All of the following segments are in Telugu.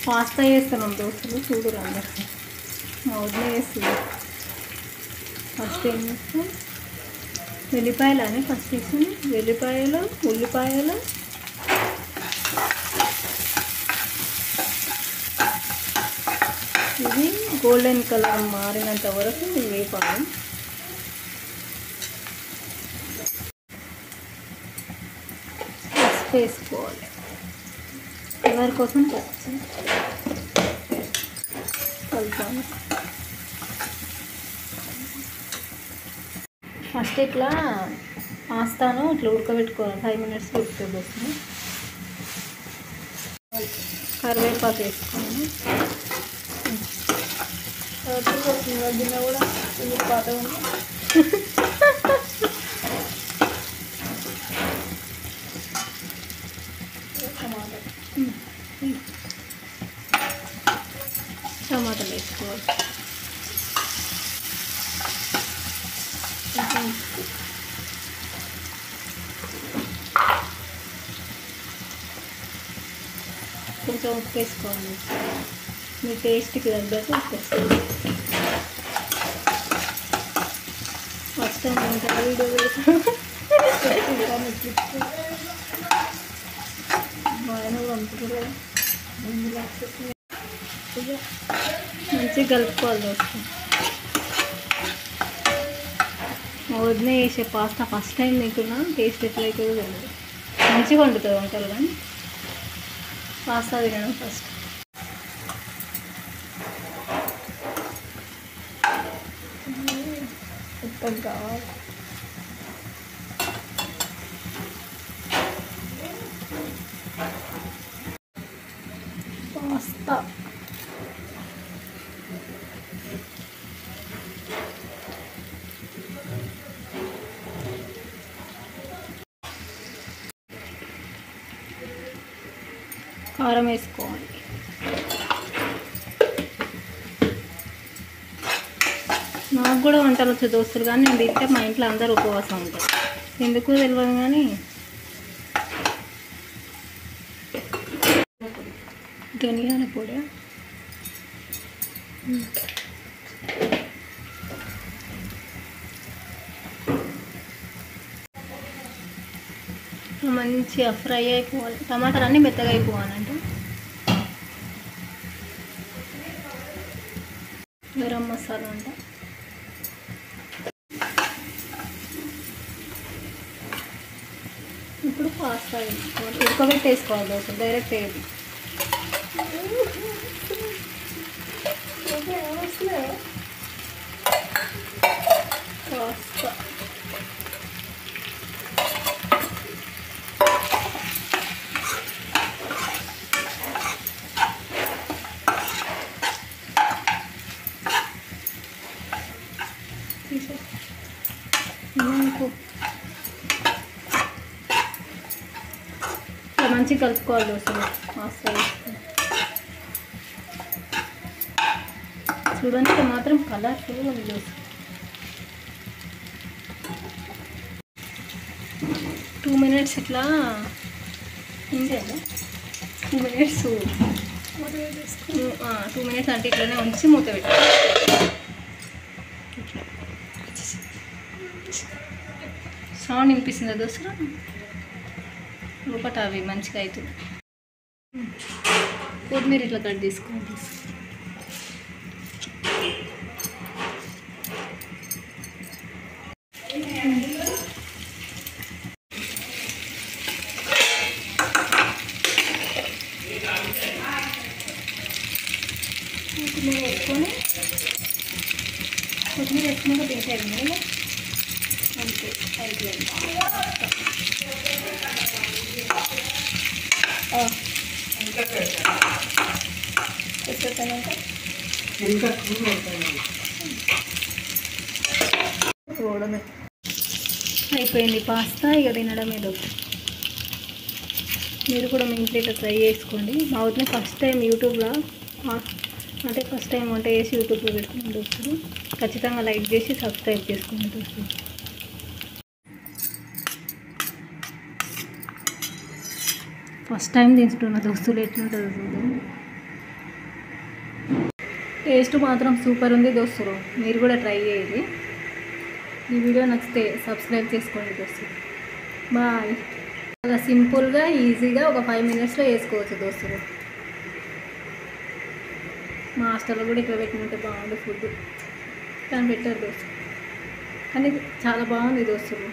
పాస్తా చేస్తున్నాం దోస్తులు, చూడురు అందరు మా వదిలే వేస్తుంది. ఫస్ట్ ఏం చేస్తాం, వెల్లిపాయలు అని ఫస్ట్ వేస్తుంది. వెల్లిపాయలు, ఉల్లిపాయలు, ఇది గోల్డెన్ కలర్ మారినంత వరకు వేపాలి. పసుపు వేసుకోవాలి కలర్ కోసం, పసుపు కలుపుతాను. ఫస్ట్ ఇట్లా పాస్తాను ఇట్లా ఉడకబెట్టుకోవాలి, 5 minutes ఉడుకుతుంది వస్తుంది. కరివేపాకు వేసుకోవాలి. గిన్నె కూడా పాత ఉంది. టమాటాలు వేసుకోవాలి. కొంచెం ఉప్పు వేసుకోవాలి, మీ టేస్ట్కి తగ్గట్టు ఉప్పు వేసుకోవాలి. ఫస్ట్ టైం ఇంకా వీడియో పెడతాను, బాగా పంపుతుంది. మంచిగా కలుపుకోవాలి దోస్తు. మా వదిన చేసే పాస్తా ఫస్ట్ టైం తింటున్నా, టేస్ట్ ఎట్లయితుందో తెలియదు. మంచిగా వండుతుంది వంటలు, కానీ పాస్తా తినడం ఫస్ట్. ఉప్పు కావాలి. పాస్తా కారం వేసుకోవాలి. నాకు కూడా వంటలు వచ్చే దోస్తులు, కానీ నేను తింటే మా ఇంట్లో అందరూ ఉపవాసం ఉంటారు, ఎందుకు తెలియదు. కానీ ధనియాల పొడి, మంచిగా ఫ్రై అయిపోవాలి. టమాటాలు అన్నీ మెత్తగా అయిపోవాలంటే. గరం మసాలా అంట, ఇప్పుడు పాస్తా వేసుకోవాలి. ఉడకబెట్టి వేసుకోవాలి దోశ, డైరెక్ట్ వేయదు. పాస్తా మంచిగా కలుపుకోవాలి దోశలు. పాస్తా చూడండి మాత్రం కలర్ఫుల్ ఉంది దోశ. 2 minutes ఇట్లా ఇంకేదా 2 minutes 2 minutes అంటే ఇట్లనే ఉంచి మూత పెట్టాలి. సౌండ్ వినిపిస్తుందా దోశలో? లోపట అవి మంచిగా అవుతుంది. కొత్తిమీర ఇట్లా కట్ చేసుకోండి. కొత్తిమీర వేసుకొని కొత్తిమీర వేసుకున్నాక తీసేయండి. అంతే అయిపోయింది. అయిపోయింది పాస్తా. ఇక తినడం ఏదో. మీరు కూడా మీ ఇంట్లో ఇట్లా ట్రై చేసుకోండి. మా వదిన ఫస్ట్ టైం యూట్యూబ్లో, అంటే ఫస్ట్ టైం వంట చేసి యూట్యూబ్లో పెట్టుకుని దోస్తులు. ఖచ్చితంగా లైక్ చేసి సబ్స్క్రైబ్ చేసుకోండి దోస్తులు. ఫస్ట్ టైం తింటున్న దోస్తులు ఎట్లుంటుందో చూద్దాం. టేస్ట్ మాత్రం సూపర్ ఉంది దోస్తులు, మీరు కూడా ట్రై చేయండి. ఈ వీడియో నచ్చితే సబ్స్క్రైబ్ చేసుకోండి దోస్తులు. బాయ్. చాలా సింపుల్గా ఈజీగా ఒక 5 మినిట్స్లో వేసుకోవచ్చు దోస్తులు. మా హాస్టల్లో కూడా ఇక్కడ పెట్టుకుంటే బాగుంది ఫుడ్, కానీ పెట్టారు దోస్తులు. కానీ చాలా బాగుంది దోస్తులు,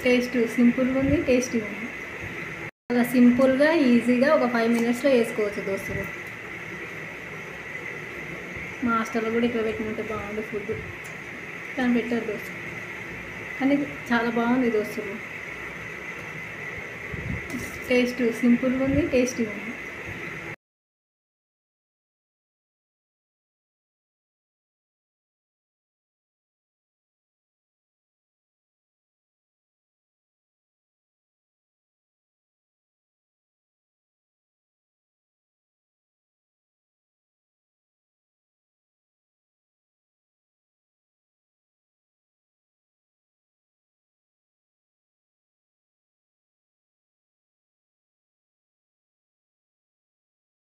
టేస్ట్ సింపుల్గా ఉంది, టేస్టీగా ఉంది. చాలా సింపుల్గా ఈజీగా ఒక 5 మినిట్స్లో వేసుకోవచ్చు దోస్తులు. మా హాస్టల్లో కూడా ఇక్కడ పెట్టుకుంటే బాగుంది ఫుడ్, కానీ పెట్టారు దోస్తులు. కానీ చాలా బాగుంది దోస్తులు, టేస్ట్ సింపుల్గా ఉంది, టేస్టీగా ఉంది.